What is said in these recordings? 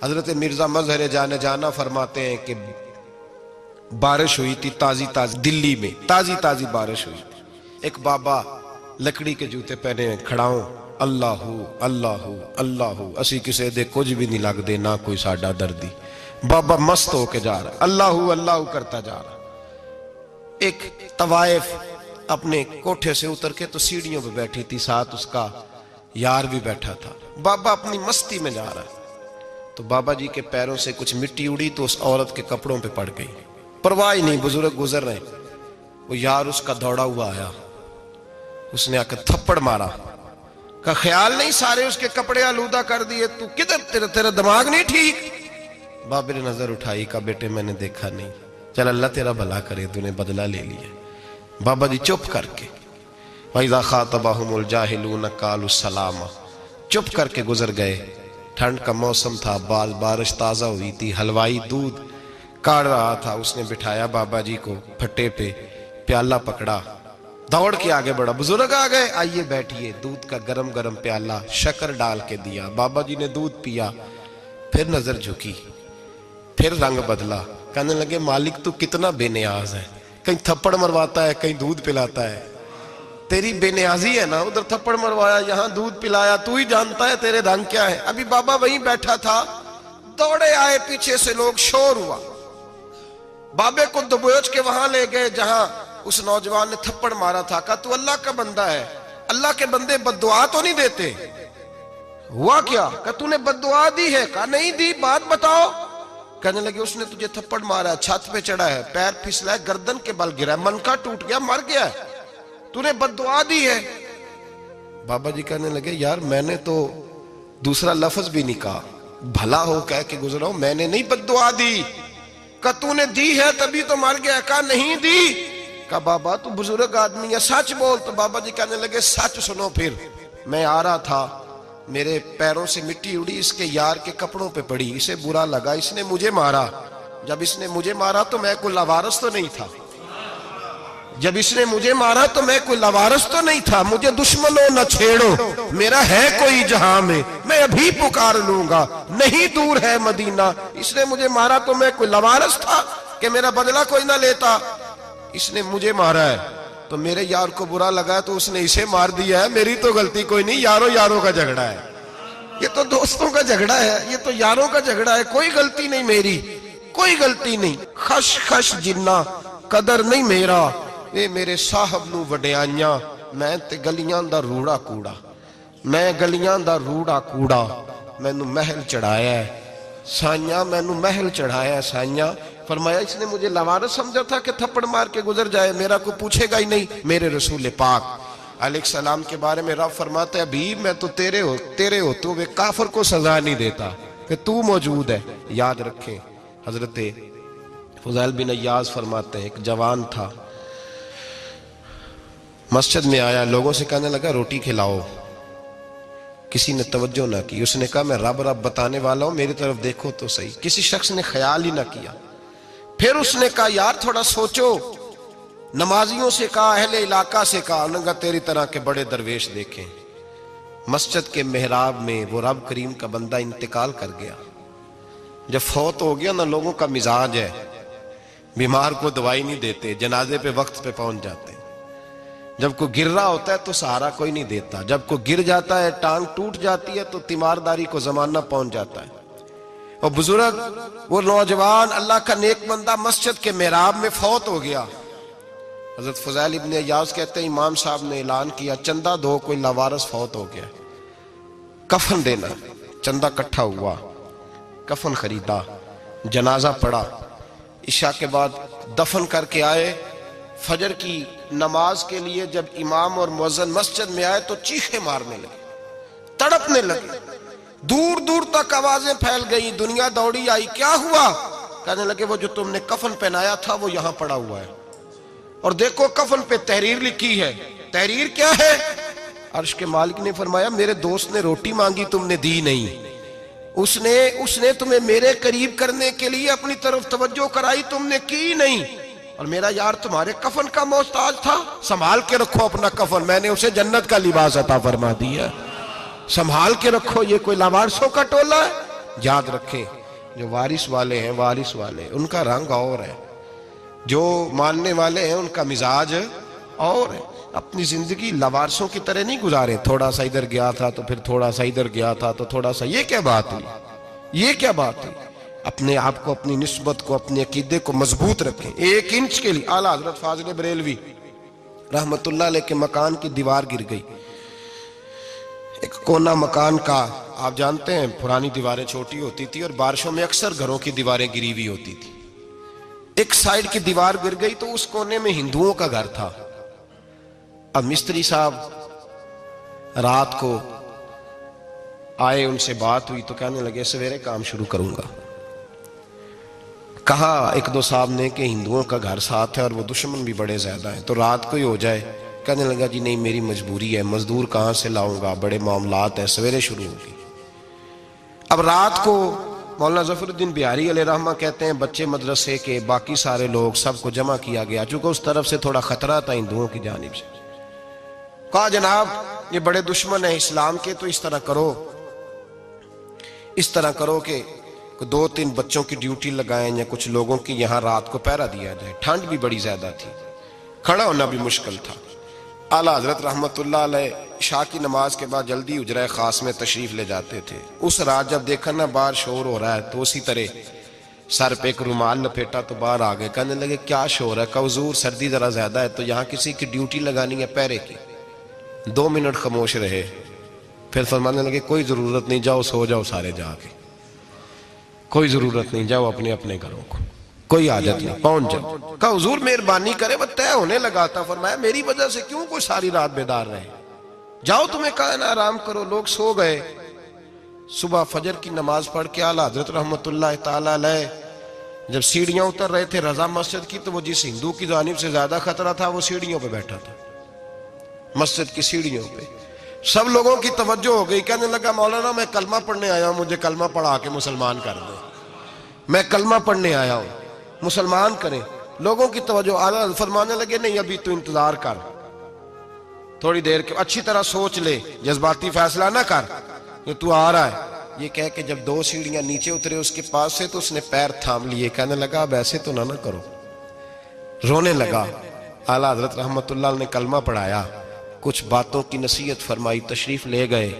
حضرت مرزا مظہر جانے جانا فرماتے ہیں کہ بارش ہوئی تھی تازی تازی دلی میں، تازی تازی بارش ہوئی تھی. ایک بابا لکڑی کے جوتے پہنے کھڑا ہوں، اللہ اللہ اللہ اسی کسے دے کچھ بھی نہیں لگ دے، نہ کوئی ساڈا دردی. بابا مست ہو کے جا رہا، اللہ اللہ کرتا جا رہا. ایک طوائف اپنے کوٹھے سے اتر کے تو سیڑھیوں پہ بیٹھی تھی، ساتھ اس کا یار بھی بیٹھا تھا. بابا اپنی مستی میں جا رہا تو بابا جی کے پیروں سے کچھ مٹی اڑی تو اس عورت کے کپڑوں پہ پڑ گئی. پرواہ ہی نہیں، بزرگ گزر رہے. وہ یار اس کا دوڑا ہوا آیا، اس نے آ کے تھپڑ مارا. کا خیال نہیں سارے اس کے کپڑے آلودہ کر دیے، تو کدھر تیرا دماغ نہیں ٹھیک؟ بابے نے نظر اٹھائی، کہا بیٹے میں نے دیکھا نہیں، چل اللہ تیرا بھلا کرے، تو نے بدلہ لے لیا. بابا جی چپ کر کے وَإِذَا خَاطَبَهُمُ الْجَاهِلُونَ قَالُوا السَّلَامَ چپ کر کے گزر گئے. ٹھنڈ کا موسم تھا، بارش تازہ ہوئی تھی، حلوائی دودھ کاڑ رہا تھا. اس نے بٹھایا بابا جی کو پھٹے پہ، پیالہ پکڑا، دوڑ کے آگے بڑھا. بزرگ آ گئے، آئیے بیٹھیے. دودھ کا گرم گرم پیالہ شکر ڈال کے دیا. بابا جی نے دودھ پیا، پھر نظر جھکی، پھر رنگ بدلا. کہنے لگے مالک تو کتنا بے نیاز ہے، کہیں تھپڑ مرواتا ہے، کہیں دودھ پلاتا ہے. تیری بے نیازی ہے نا، ادھر تھپڑ مروایا، یہاں دودھ پلایا، تو ہی جانتا ہے تیرے رنگ کیا ہے. ابھی بابا وہیں بیٹھا تھا، دوڑے آئے پیچھے سے لوگ، شور ہوا. بابے کو دبوچ کے وہاں لے گئے جہاں اس نوجوان نے تھپڑ مارا تھا. کہا تو اللہ کا بندہ ہے، اللہ کے بندے بد دعا تو نہیں دیتے. ہوا کیا؟ کہا تو نے بد دعا دی ہے؟ کہا نہیں دی، بات بتاؤ. کہنے لگے اس نے تجھے تھپڑ مارا ہے، چھت پہ چڑھا ہے، پیر پھسلا ہے، گردن کے بل گرا ہے، منکا ٹوٹ گیا، مر گیا ہے، تو نے بد دعا دی ہے. بابا جی کہنے لگے یار میں نے تو دوسرا لفظ بھی نہیں کہا، بھلا ہو کہہ کے گزرا ہوں، میں نے نہیں بد دعا دی. کہا تو نے دی ہے تبھی تو مر گیا. کہا نہیں دی. کہا بابا تو بزرگ آدمی ہے، سچ بول. تو بابا جی کہنے لگے سچ سنو. پھر میں آ رہا تھا، میرے پیروں سے مٹی اڑی، اس کے یار کے کپڑوں پہ پڑی، اسے برا لگا، اس نے مجھے مارا. جب اس نے مجھے مارا تو میں کوئی لاوارث تو نہیں تھا، جب اس نے مجھے مارا تو میں کوئی لاوارث تو نہیں تھا. مجھے دشمنوں نہ چھیڑو، میرا ہے کوئی جہاں میں ابھی پکار لوں گا، نہیں دور ہے مدینہ. اس نے مجھے مارا تو میں کوئی لاوارث تھا کہ میرا بدلہ کوئی نہ لیتا. اس نے مجھے مارا ہے تو میرے یار کو برا لگا تو اس نے اسے مار دیا ہے، میری تو غلطی کوئی نہیں. یاروں کا جھگڑا ہے، یہ تو دوستوں کا جھگڑا ہے، یہ تو یاروں کا جھگڑا ہے، کوئی غلطی نہیں میری، کوئی غلطی نہیں. خش خش جنہ قدر نہیں میرا، اے میرے صاحب نو وڈیاں، میں تے گلیاں دا روڑا کوڑا، میں گلیاں دا روڑا کوڑا. میں نو محل چڑھایا ہے سائیاں، میں نو محل چڑھایا ہے سائیاں. فرمایا اس نے مجھے لوارث سمجھا تھا کہ تھپڑ مار کے گزر جائے، میرا کوئی پوچھے گا ہی نہیں. میرے رسول پاک علیہ السلام کے بارے میں رب فرماتا ہے ابھی میں تو تیرے ہوتے ہوئے کافر کو سزا نہیں دیتا کہ تو موجود ہے. یاد رکھیں حضرت فضیل بن عیاض فرماتے ہیں ایک جوان تھا، مسجد میں آیا، لوگوں سے کہنے لگا روٹی کھلاؤ. کسی نے توجہ نہ کی. اس نے کہا میں رب بتانے والا ہوں، میری طرف دیکھو تو صحیح. کسی شخص نے خیال ہی نہ کیا. پھر اس نے کہا یار تھوڑا سوچو. نمازیوں سے کہا، اہل علاقہ سے کہا، انہوں نے کہا تیری طرح کے بڑے درویش دیکھیں. مسجد کے محراب میں وہ رب کریم کا بندہ انتقال کر گیا. جب فوت ہو گیا نا، لوگوں کا مزاج ہے، بیمار کو دوائی نہیں دیتے، جنازے پہ وقت پہ پہنچ جاتے. جب کوئی گر رہا ہوتا ہے تو سہارا کوئی نہیں دیتا، جب کوئی گر جاتا ہے، ٹانگ ٹوٹ جاتی ہے تو تیمارداری کو زمانہ پہنچ جاتا ہے. اور بزرگ وہ نوجوان اللہ کا نیک بندہ مسجد کے محراب میں فوت ہو گیا. حضرت فضیل ابن عیاض کہتے ہیں امام صاحب نے اعلان کیا چندہ دو، کوئی لاوارث فوت ہو گیا، کفن دینا. چندہ کٹھا ہوا، کفن خریدا، جنازہ پڑا. عشاء کے بعد دفن کر کے آئے. فجر کی نماز کے لیے جب امام اور مؤذن مسجد میں آئے تو چیخیں مارنے لگے، تڑپنے لگے. دور دور تک آوازیں پھیل گئی، دنیا دوڑی آئی. کیا ہوا؟ کہنے لگے وہ جو تم نے کفن پہنایا تھا وہ یہاں پڑا ہوا ہے، اور دیکھو کفن پہ تحریر لکھی ہے. تحریر کیا ہے؟ عرش کے مالک نے فرمایا میرے دوست نے روٹی مانگی تم نے دی نہیں، اس نے تمہیں میرے قریب کرنے کے لیے اپنی طرف توجہ کرائی، تم نے کی نہیں. اور میرا یار تمہارے کفن کا محتاج تھا، سنبھال کے رکھو اپنا کفن، میں نے اسے جنت کا لباس عطا فرما دیا، سنبھال کے رکھو. یہ کوئی لاوارثوں کا ٹولہ ہے؟ یاد رکھیں جو وارث والے ہیں، وارث والے ان کا رنگ اور ہے، جو ماننے والے ہیں ان کا مزاج اور ہے۔ اپنی زندگی لوارثوں کی طرح نہیں گزارے، تھوڑا سا ادھر گیا تھا تو پھر تھوڑا سا ادھر گیا تھا تو تھوڑا سا، یہ کیا بات ہوئی، یہ کیا بات ہوئی؟ اپنے آپ کو، اپنی نسبت کو، اپنے عقیدے کو مضبوط رکھیں۔ 1 انچ کے لیے اعلیٰ حضرت فاضل بریلوی رحمت اللہ علیہ کے مکان کی دیوار گر گئی، ایک کونا مکان کا، آپ جانتے ہیں پرانی دیواریں چھوٹی ہوتی تھی اور بارشوں میں اکثر گھروں کی دیواریں گری ہوئی ہوتی تھی، ایک سائیڈ کی دیوار گر گئی تو اس کونے میں ہندوؤں کا گھر تھا۔ اب مستری صاحب رات کو آئے، ان سے بات ہوئی تو کہنے لگے سویرے کام شروع کروں گا۔ کہا 1-2 صاحب نے کہ ہندوؤں کا گھر ساتھ ہے اور وہ دشمن بھی بڑے زیادہ ہیں، تو رات کو ہی ہو جائے۔ کہنے لگا جی نہیں، میری مجبوری ہے، مزدور کہاں سے لاؤں گا، بڑے معاملات ہیں، سویرے شروع ہوگی۔ اب رات کو مولانا ظفر الدین بہاری علیہ رحمہ کہتے ہیں بچے مدرسے کے، باقی سارے لوگ، سب کو جمع کیا گیا، چونکہ اس طرف سے تھوڑا خطرہ تھا ہندوؤں کی جانب سے۔ کہا جناب یہ بڑے دشمن ہیں اسلام کے، تو اس طرح کرو کہ 2-3 بچوں کی ڈیوٹی لگائیں یا کچھ لوگوں کی یہاں رات کو پہرا دیا جائے۔ ٹھنڈ بھی بڑی زیادہ تھی، کھڑا ہونا بھی مشکل تھا۔ اعلیٰ حضرت رحمت اللہ علیہ عشاء کی نماز کے بعد جلدی حجرہ خاص میں تشریف لے جاتے تھے۔ اس رات جب دیکھا نا باہر شور ہو رہا ہے تو اسی طرح سر پہ ایک رومال لپیٹا تو باہر آ گئے، کہنے لگے کیا شور ہے؟ کہا حضور سردی ذرا زیادہ ہے تو یہاں کسی کی ڈیوٹی لگانی ہے پہرے کی۔ 2 منٹ خاموش رہے، پھر فرمانے لگے کوئی ضرورت نہیں، جاؤ سو جاؤ سارے جا کے، کوئی ضرورت نہیں، جاؤ اپنے اپنے گھروں کو، کوئی حاجت نہیں، پہنچ جاؤ۔ کہا حضور مہربانی کرے، وہ طے ہونے لگا تھا۔ فرمایا میری وجہ سے کیوں کوئی ساری رات بیدار رہے، جاؤ تمہیں کہا نا آرام کرو۔ لوگ سو گئے۔ صبح فجر کی نماز پڑھ کے اعلیٰ حضرت رحمت اللہ تعالی علیہ جب سیڑھیاں اتر رہے تھے رضا مسجد کی، تو وہ جس ہندو کی جانب سے زیادہ خطرہ تھا وہ سیڑھیوں پہ بیٹھا تھا، مسجد کی سیڑھیوں پہ۔ سب لوگوں کی توجہ ہو گئی، کہنے لگا مولانا میں کلمہ پڑھنے آیا ہوں، مجھے کلمہ پڑھا کے مسلمان کر دیں، میں کلمہ پڑھنے آیا ہوں، مسلمان کریں۔ لوگوں کی توجہ، اعلیٰ فرمانے لگے نہیں ابھی تو انتظار کر، تھوڑی دیر کے، اچھی طرح سوچ لے، جذباتی فیصلہ نہ کر، یہ تو آ رہا ہے۔ یہ کہہ کے جب 2 سیڑھیاں نیچے اترے اس کے پاس سے تو اس نے پیر تھام لیے، کہنے لگا اب ایسے تو نہ کرو، رونے لگا۔ اعلیٰ حضرت رحمت اللہ نے کلمہ پڑھایا، کچھ باتوں کی نصیحت فرمائی، تشریف لے گئے۔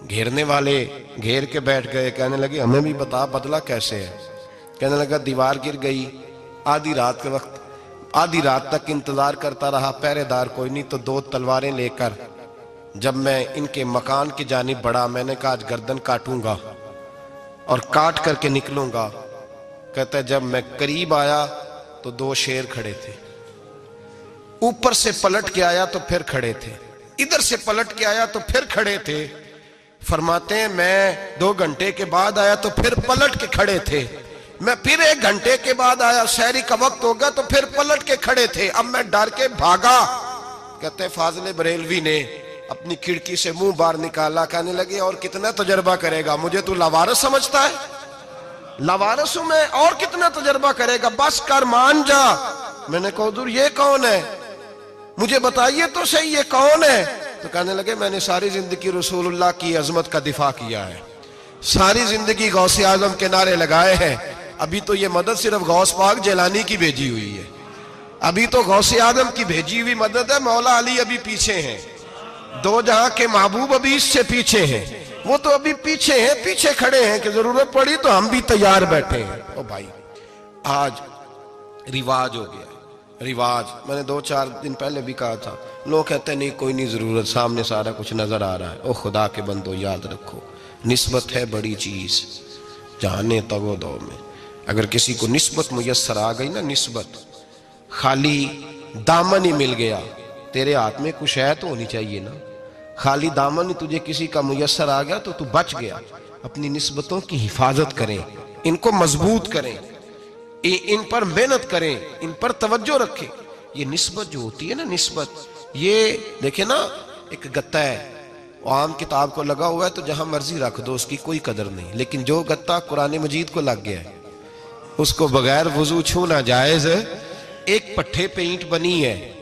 گھیرنے والے گھیر کے بیٹھ گئے، کہنے لگے ہمیں بھی بتا بدلہ کیسے ہے۔ کہنے لگا دیوار گر گئی، آدھی رات کے وقت، آدھی رات تک انتظار کرتا رہا، پہرے دار کوئی نہیں، تو 2 تلواریں لے کر جب میں ان کے مکان کی جانب بڑھا، میں نے کہا آج گردن کاٹوں گا اور کاٹ کر کے نکلوں گا۔ کہتا ہے جب میں قریب آیا تو 2 شیر کھڑے تھے، اوپر سے پلٹ کے آیا تو پھر کھڑے تھے، ادھر سے پلٹ کے آیا تو پھر کھڑے تھے۔ فرماتے ہیں میں 2 گھنٹے کے بعد آیا تو پھر پلٹ کے کھڑے تھے، میں پھر 1 گھنٹے کے بعد آیا، سحری کا وقت ہو گیا تو پھر پلٹ کے کھڑے تھے، اب میں ڈر کے بھاگا۔ کہتے ہیں فاضل بریلوی نے اپنی کھڑکی سے منہ باہر نکالا، کہنے لگے اور کتنا تجربہ کرے گا، مجھے تو لاوارث سمجھتا ہے، لاوارث ہوں میں، اور کتنا تجربہ کرے گا، بس کر مان جا۔ میں نے کہا حضور یہ کون ہے، مجھے بتائیے تو صحیح یہ کون ہے۔ تو کہنے لگے میں نے ساری زندگی رسول اللہ کی عظمت کا دفاع کیا ہے، ساری زندگی غوث اعظم کے نعرے لگائے ہیں، ابھی تو یہ مدد صرف غوث پاک جیلانی کی بھیجی ہوئی ہے، ابھی تو غوث اعظم کی بھیجی ہوئی مدد ہے، مولا علی ابھی پیچھے ہیں، 2 جہاں کے محبوب ابھی اس سے پیچھے ہیں، وہ تو ابھی پیچھے ہیں، پیچھے کھڑے ہیں کہ ضرورت پڑی تو ہم بھی تیار بیٹھے ہیں۔ او بھائی آج رواج ہو گیا، رواج، میں نے 2-4 دن پہلے بھی کہا تھا، لوگ کہتے ہیں نہیں کوئی نہیں ضرورت، سامنے سارا کچھ نظر آ رہا ہے۔ او خدا کے بندو یاد رکھو، نسبت ہے بڑی چیز، جانے تو دو میں اگر کسی کو نسبت میسر آ گئی نا، نسبت، خالی دامن ہی مل گیا، تیرے ہاتھ میں کچھ ہے تو ہونی چاہیے نا، خالی دامن ہی تجھے کسی کا میسر آ گیا تو بچ گیا۔ اپنی نسبتوں کی حفاظت کریں، ان کو مضبوط کریں، ان پر محنت کریں، ان پر توجہ رکھیں۔ یہ نسبت جو ہوتی ہے نا، نسبت، یہ دیکھیں نا ایک گتہ ہے، عام کتاب کو لگا ہوا ہے تو جہاں مرضی رکھ دو، اس کی کوئی قدر نہیں، لیکن جو گتہ قرآن مجید کو لگ گیا ہے اس کو بغیر وضو چھونا جائز ہے۔ ایک پٹھے پہ اینٹ بنی ہے،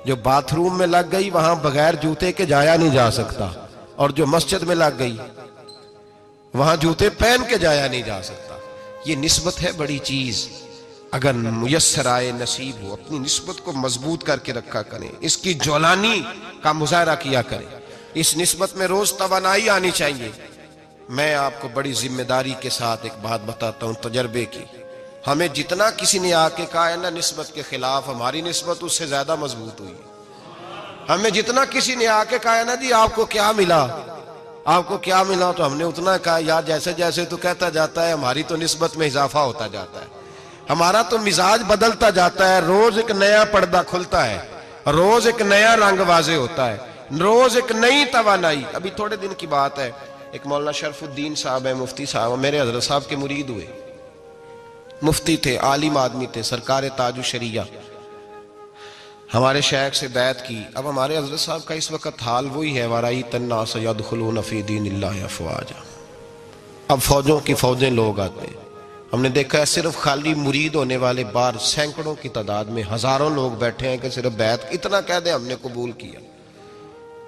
جو باتھ روم میں لگ گئی وہاں بغیر جوتے کے جایا نہیں جا سکتا، اور جو مسجد میں لگ گئی وہاں جوتے پہن کے جایا نہیں جا سکتا. یہ نسبت ہے بڑی چیز. اگر میسر آئے نصیب ہو اپنی نسبت کو مضبوط کر کے رکھا کریں, اس کی جولانی کا مظاہرہ کیا کریں. اس نسبت میں روز توانائی آنی چاہیے. میں آپ کو بڑی ذمہ داری کے ساتھ ایک بات بتاتا ہوں تجربے کی. ہمیں جتنا کسی نے آ کے کہا ہے نا نسبت کے خلاف, ہماری نسبت اس سے زیادہ مضبوط ہوئی. ہمیں جتنا کسی نے آ کے کہا ہے نا جی آپ کو کیا ملا, آپ کو کیا ملا, تو ہم نے اتنا کہا یار جیسے جیسے تو کہتا جاتا ہے ہماری تو نسبت میں اضافہ ہوتا جاتا ہے, ہمارا تو مزاج بدلتا جاتا ہے. روز ایک نیا پردہ کھلتا ہے, روز ایک نیا رنگ واضح ہوتا ہے, روز ایک نئی توانائی. ابھی تھوڑے دن کی بات ہے, ایک مولانا شرف الدین صاحب ہے, مفتی صاحب, میرے حضرت صاحب کے مرید ہوئے. مفتی تھے, عالم آدمی تھے, سرکار تاج الشریعہ, ہمارے شیخ سے بیعت کی. اب ہمارے حضرت صاحب کا اس وقت حال وہی ہے وَرَأَيْتَ النَّاسَ يَدْخُلُونَ فِي دِينِ اللَّهِ أَفْوَاجًا. اب فوجوں کی فوجیں لوگ آتے ہیں. ہم نے دیکھا ہے صرف خالی مرید ہونے والے باہر سینکڑوں کی تعداد میں ہزاروں لوگ بیٹھے ہیں کہ صرف بیعت اتنا کہہ دیں ہم نے قبول کیا.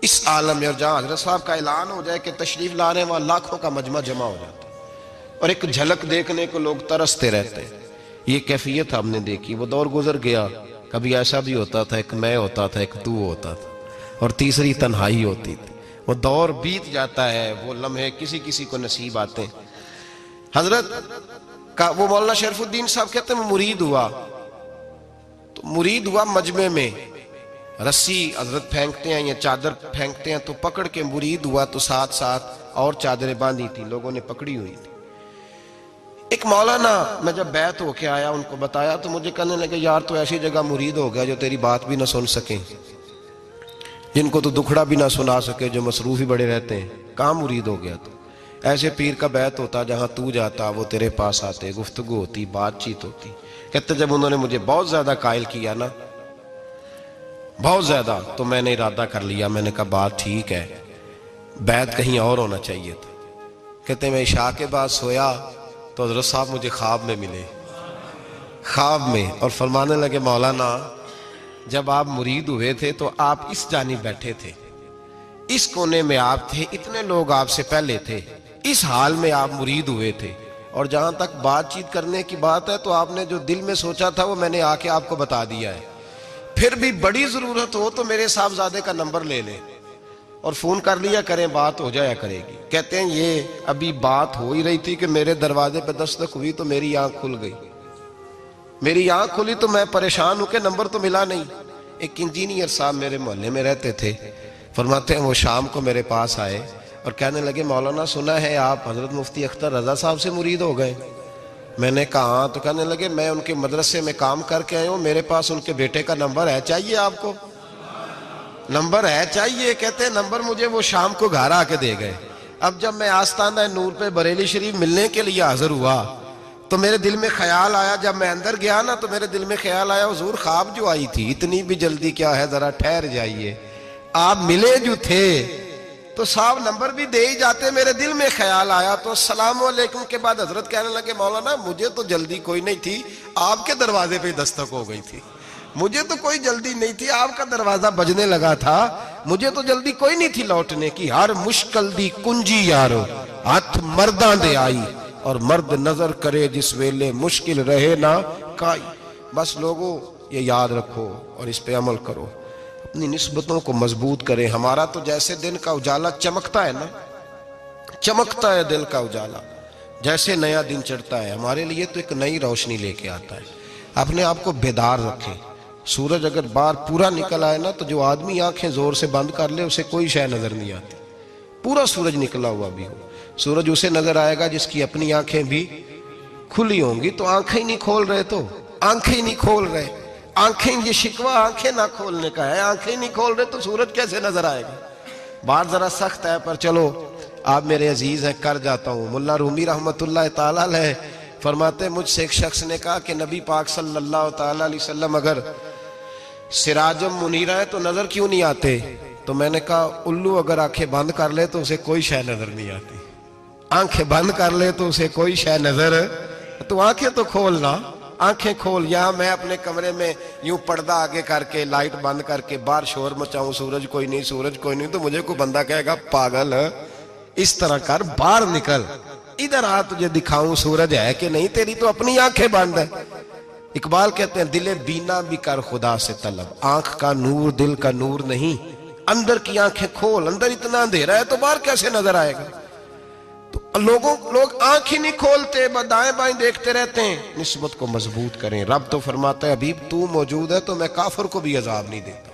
اس عالم میں اور جہاں حضرت صاحب کا اعلان ہو جائے کہ تشریف لا رہے ہیں وہاں لاکھوں کا مجمع جمع ہو جاتا ہے اور ایک جھلک دیکھنے کو لوگ ترستے رہتے ہیں. یہ کیفیت ہم نے دیکھی. وہ دور گزر گیا. کبھی ایسا بھی ہوتا تھا ایک میں ہوتا تھا, ایک تو ہوتا تھا, اور تیسری تنہائی ہوتی تھی. وہ دور بیت جاتا ہے, وہ لمحے کسی کسی کو نصیب آتے ہیں. حضرت کا وہ مولانا شرف الدین صاحب کہتے ہیں مرید ہوا, تو مرید ہوا مجمع میں, رسی حضرت پھینکتے ہیں یا چادر پھینکتے ہیں تو پکڑ کے مرید ہوا, تو ساتھ ساتھ اور چادریں باندھی تھی, لوگوں نے پکڑی ہوئی تھی. ایک مولانا, میں جب بیعت ہو کے آیا ان کو بتایا تو مجھے کہنے لگے یار تو ایسی جگہ مرید ہو گیا جو تیری بات بھی نہ سن سکیں, جن کو تو دکھڑا بھی نہ سنا سکے, جو مصروف ہی بڑے رہتے ہیں, کہاں مرید ہو گیا تو. ایسے پیر کا بیعت ہوتا جہاں تو جاتا وہ تیرے پاس آتے, گفتگو ہوتی, بات چیت ہوتی. کہتے جب انہوں نے مجھے بہت زیادہ قائل کیا نا, بہت زیادہ, تو میں نے ارادہ کر لیا. میں نے کہا بات ٹھیک ہے, بیعت کہیں اور ہونا چاہیے تھا. کہتے میں عشاء کے بعد سویا تو حضرت صاحب مجھے خواب میں ملے, خواب میں, اور فرمانے لگے مولانا جب آپ مرید ہوئے تھے تو آپ اس جانب بیٹھے تھے, اس کونے میں آپ تھے, اتنے لوگ آپ سے پہلے تھے, اس حال میں آپ مرید ہوئے تھے, اور جہاں تک بات چیت کرنے کی بات ہے تو آپ نے جو دل میں سوچا تھا وہ میں نے آ کے آپ کو بتا دیا ہے. پھر بھی بڑی ضرورت ہو تو میرے صاحبزادے کا نمبر لے لیں اور فون کر لیا کریں, بات ہو جایا کرے گی. کہتے ہیں یہ ابھی بات ہو ہی رہی تھی کہ میرے دروازے پہ دستک ہوئی تو میری آنکھ کھل گئی. میری آنکھ کھلی تو میں پریشان ہوں کہ نمبر تو ملا نہیں. ایک انجینئر صاحب میرے محلے میں رہتے تھے, فرماتے ہیں وہ شام کو میرے پاس آئے اور کہنے لگے مولانا سنا ہے آپ حضرت مفتی اختر رضا صاحب سے مرید ہو گئے. میں نے کہا ہاں. تو کہنے لگے میں ان کے مدرسے میں کام کر کے آئے ہوں, میرے پاس ان کے بیٹے کا نمبر ہے, چاہیے آپ کو؟ نمبر ہے چاہیے. کہتے ہیں نمبر مجھے وہ شام کو گھر آ کے دے گئے. اب جب میں آستانہ نور پہ بریلی شریف ملنے کے لیے حاضر ہوا تو میرے دل میں خیال آیا, جب میں اندر گیا نا تو میرے دل میں خیال آیا حضور خواب جو آئی تھی اتنی بھی جلدی کیا ہے, ذرا ٹھہر جائیے, آپ ملے جو تھے تو صاحب نمبر بھی دے ہی جاتے. میرے دل میں خیال آیا تو السلام علیکم کے بعد حضرت کہنے لگے مولانا مجھے تو جلدی کوئی نہیں تھی, آپ کے دروازے پہ دستک ہو گئی تھی, مجھے تو کوئی جلدی نہیں تھی, آپ کا دروازہ بجنے لگا تھا, مجھے تو جلدی کوئی نہیں تھی لوٹنے کی. ہر مشکل دی کنجی یارو ہاتھ مرداں دے آئی, اور مرد نظر کرے جس ویلے مشکل رہے نہ کائی. بس لوگوں یہ یاد رکھو اور اس پہ عمل کرو, اپنی نسبتوں کو مضبوط کریں. ہمارا تو جیسے دن کا اجالا چمکتا ہے نا, چمکتا ہے دل کا اجالا, جیسے نیا دن چڑھتا ہے ہمارے لیے تو ایک نئی روشنی لے کے آتا ہے. اپنے آپ کو بیدار رکھیں. سورج اگر باہر پورا نکل آئے نا تو جو آدمی آنکھیں زور سے بند کر لے اسے کوئی شے نظر نہیں آتی. پورا سورج نکلا ہوا بھی ہو, سورج اسے نظر آئے گا جس کی اپنی آنکھیں بھی کھلی ہوں گی. تو آنکھیں نہیں کھول رہے, تو آنکھیں نہیں کھول رہے, آنکھیں, یہ شکوہ آنکھیں نہ کھولنے کا ہے, آنکھیں نہیں کھول رہے تو سورج کیسے نظر آئے گا. بات ذرا سخت ہے پر چلو آپ میرے عزیز ہیں, کر جاتا ہوں. ملا رومی رحمت اللہ تعالیٰ علیہ فرماتے مجھ سے ایک شخص نے کہا کہ نبی پاک صلی اللہ تعالیٰ علیہ وسلم اگر سراجم منیرہ ہے تو نظر کیوں نہیں آتے؟ تو میں نے کہا الو اگر آنکھیں بند کر لے تو اسے کوئی شے نظر نہیں آتی. آنکھیں بند کر لے تو اسے کوئی شے نظر, تو آنکھیں تو کھولنا, آنکھیں کھول. یہاں میں اپنے کمرے میں یوں پردہ آگے کر کے لائٹ بند کر کے باہر شور مچاؤں, سورج کوئی نہیں, سورج کوئی نہیں, تو مجھے کوئی بندہ کہے گا پاگل, اس طرح کر, باہر نکل, ادھر آ تجھے دکھاؤں سورج ہے کہ نہیں، تیری تو اپنی آنکھیں بند ہے۔ اقبال کہتے ہیں دل بینا بھی کر خدا سے طلب، آنکھ کا نور دل کا نور نہیں، اندر کی آنکھیں کھول، اندر اتنا اندھیرا ہے تو باہر کیسے نظر آئے گا؟ تو لوگ آنکھ ہی نہیں کھولتے، دائیں بائیں دیکھتے رہتے ہیں۔ نسبت کو مضبوط کریں۔ رب تو فرماتا ہے حبیب تو موجود ہے تو میں کافر کو بھی عذاب نہیں دیتا۔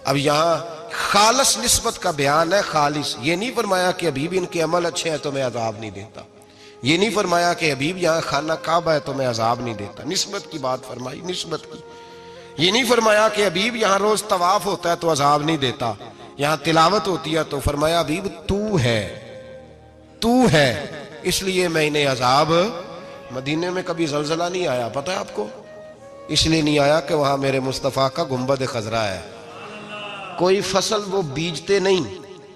اب یہاں خالص نسبت کا بیان ہے، خالص، یہ نہیں فرمایا کہ حبیب ان کے عمل اچھے ہیں تو میں عذاب نہیں دیتا، یہ نہیں فرمایا کہ حبیب یہاں خانہ کعبہ ہے تو میں عذاب نہیں دیتا، نسبت کی بات فرمائی، نسبت کی۔ یہ نہیں فرمایا کہ حبیب یہاں روز طواف ہوتا ہے تو عذاب نہیں دیتا، یہاں تلاوت ہوتی ہے تو فرمایا حبیب تو ہے اس لیے میں انہیں عذاب۔ مدینے میں کبھی زلزلہ نہیں آیا، پتہ ہے آپ کو؟ اس لیے نہیں آیا کہ وہاں میرے مصطفیٰ کا گنبد خضرا ہے۔ کوئی فصل وہ بیجتے نہیں،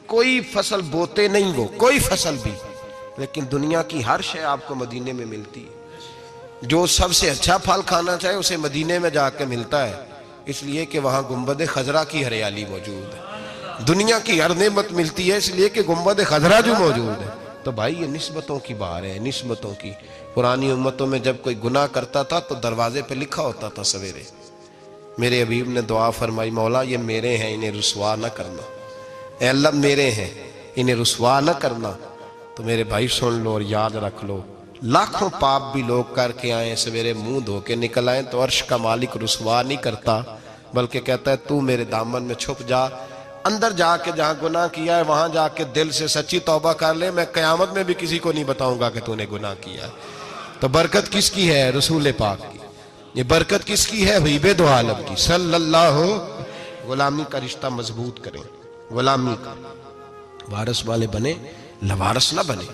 کوئی فصل بوتے نہیں، وہ کوئی فصل بھی، لیکن دنیا کی ہر شے آپ کو مدینے میں ملتی ہے۔ جو سب سے اچھا پھل کھانا چاہے اسے مدینے میں جا کے ملتا ہے، اس لیے کہ وہاں گنبد خضرا کی ہریالی موجود ہے۔ دنیا کی ہر نعمت ملتی ہے اس لیے کہ گنبد خضرا جو موجود ہے۔ تو بھائی یہ نسبتوں کی بار ہے، نسبتوں کی۔ پرانی امتوں میں جب کوئی گناہ کرتا تھا تو دروازے پہ لکھا ہوتا تھا سویرے، میرے حبیب نے دعا فرمائی مولا یہ میرے ہیں انہیں رسوا نہ کرنا، اے اللہ میرے ہیں انہیں رسوا نہ کرنا۔ تو میرے بھائی سن لو اور یاد رکھ لو، لاکھوں پاپ بھی لوگ کر کے آئیں، سویرے منہ دھو کے نکل آئیں تو عرش کا مالک رسوا نہیں کرتا، بلکہ کہتا ہے تو میرے دامن میں چھپ جا، اندر جا کے جہاں گناہ کیا ہے وہاں جا کے دل سے سچی توبہ کر لے، میں قیامت میں بھی کسی کو نہیں بتاؤں گا کہ تو نے گناہ کیا ہے۔ تو برکت کس کی ہے؟ رسول پاک کی۔ یہ برکت کس کی ہے؟ حبیب دو عالم کی صلی اللہ۔ غلامی کا رشتہ مضبوط کریں، غلامی کا، وارث والے بنے، لوارث نہ بنے۔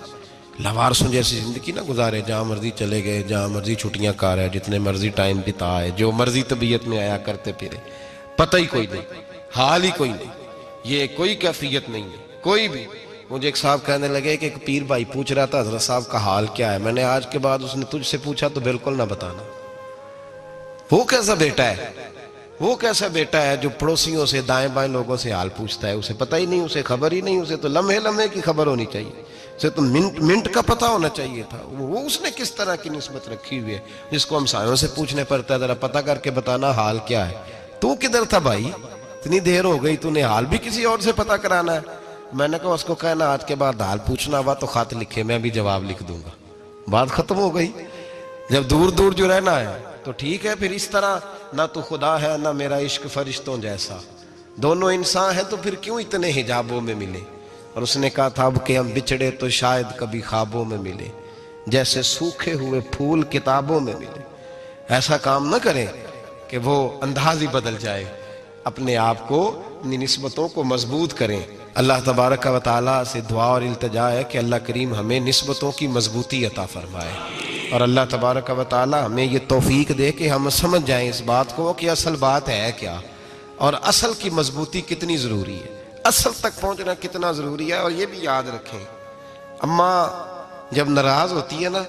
لوارثوں جیسی زندگی نہ گزارے، جہاں مرضی چلے گئے، جہاں مرضی چھٹیاں کار ہے، جتنے مرضی ٹائم بتائے، جو مرضی طبیعت میں آیا کرتے پھرے، پتہ ہی کوئی نہیں، حال ہی کوئی نہیں، یہ کوئی کیفیت نہیں ہے کوئی بھی۔ مجھے ایک صاحب کہنے لگے کہ ایک پیر بھائی پوچھ رہا تھا حضرت صاحب کا حال کیا ہے، میں نے آج کے بعد اس نے تجھ سے پوچھا تو بالکل نہ بتانا۔ وہ کیسا بیٹا ہے، وہ کیسا بیٹا ہے جو پڑوسیوں سے دائیں بائیں لوگوں سے حال پوچھتا ہے، اسے پتہ ہی نہیں، اسے خبر ہی نہیں، اسے تو لمحے لمحے کی خبر ہونی چاہیے، اسے تو منٹ کا پتہ ہونا چاہیے تھا۔ وہ اس نے کس طرح کی نسبت رکھی ہوئی ہے جس کو ہم سایوں سے پوچھنے پڑتا ہے ذرا پتہ کر کے بتانا حال کیا ہے۔ تو کدھر تھا بھائی، اتنی دیر ہو گئی، تو نے حال بھی کسی اور سے پتہ کرانا ہے؟ میں نے کہا اس کو کہنا آج کے بعد حال پوچھنا ہوا تو خط لکھے، میں بھی جواب لکھ دوں گا، بات ختم ہو گئی۔ جب دور دور جو رہنا ہے تو ٹھیک ہے، پھر اس طرح نہ تو خدا ہے نہ میرا عشق فرشتوں جیسا، دونوں انسان ہیں تو پھر کیوں اتنے حجابوں میں ملے؟ اور اس نے کہا تھا اب کہ ہم بچھڑے تو شاید کبھی خوابوں میں ملے، جیسے سوکھے ہوئے پھول کتابوں میں ملے۔ ایسا کام نہ کریں کہ وہ انداز ہی بدل جائے، اپنے آپ کو، اپنی نسبتوں کو مضبوط کریں۔ اللہ تبارک و تعالیٰ سے دعا اور التجا ہے کہ اللہ کریم ہمیں نسبتوں کی مضبوطی عطا فرمائے، اور اللہ تبارک و تعالیٰ ہمیں یہ توفیق دے کہ ہم سمجھ جائیں اس بات کو کہ اصل بات ہے کیا، اور اصل کی مضبوطی کتنی ضروری ہے، اصل تک پہنچنا کتنا ضروری ہے۔ اور یہ بھی یاد رکھیں، اماں جب ناراض ہوتی ہے نا،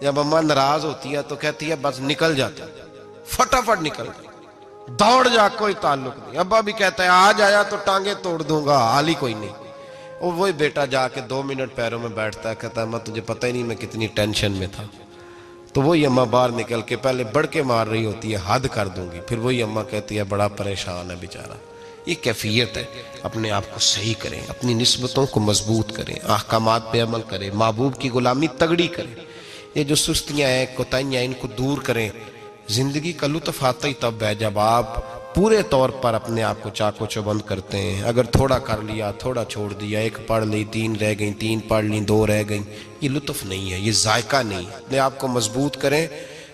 جب اماں ناراض ہوتی ہے تو کہتی ہے بس نکل جاتا، فٹافٹ نکل جاتا، دوڑ جا، کوئی تعلق نہیں۔ ابا بھی کہتا ہے آج آیا تو ٹانگیں توڑ دوں گا، حال ہی کوئی نہیں۔ اور وہی بیٹا جا کے 2 منٹ پیروں میں بیٹھتا ہے، کہتا ہے اماں تجھے پتہ ہی نہیں میں کتنی ٹینشن میں تھا۔ تو وہی اماں باہر نکل کے پہلے بڑھ کے مار رہی ہوتی ہے حد کر دوں گی، پھر وہی اماں کہتی ہے بڑا پریشان ہے بیچارہ۔ یہ کیفیت ہے، اپنے آپ کو صحیح کریں، اپنی نسبتوں کو مضبوط کریں، احکامات پہ عمل کریں، محبوب کی غلامی تگڑی کریں، یہ جو سستیاں ہیں کوتاہیاں ان کو دور کریں۔ زندگی کا لطف آتا ہی تب ہے جب آپ پورے طور پر اپنے آپ کو چاقو چوبند کرتے ہیں۔ اگر تھوڑا کر لیا، تھوڑا چھوڑ دیا، 1 پڑھ لی، 3 رہ گئیں، 3 پڑھ لیں، 2 رہ گئیں، یہ لطف نہیں ہے، یہ ذائقہ نہیں ہے۔ اپنے آپ کو مضبوط کریں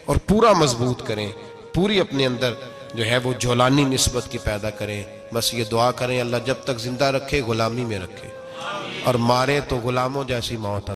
اور پورا مضبوط کریں، پوری اپنے اندر جو ہے وہ جولانی نسبت کی پیدا کریں۔ بس یہ دعا کریں اللہ جب تک زندہ رکھے غلامی میں رکھے، اور مارے تو غلاموں جیسی موت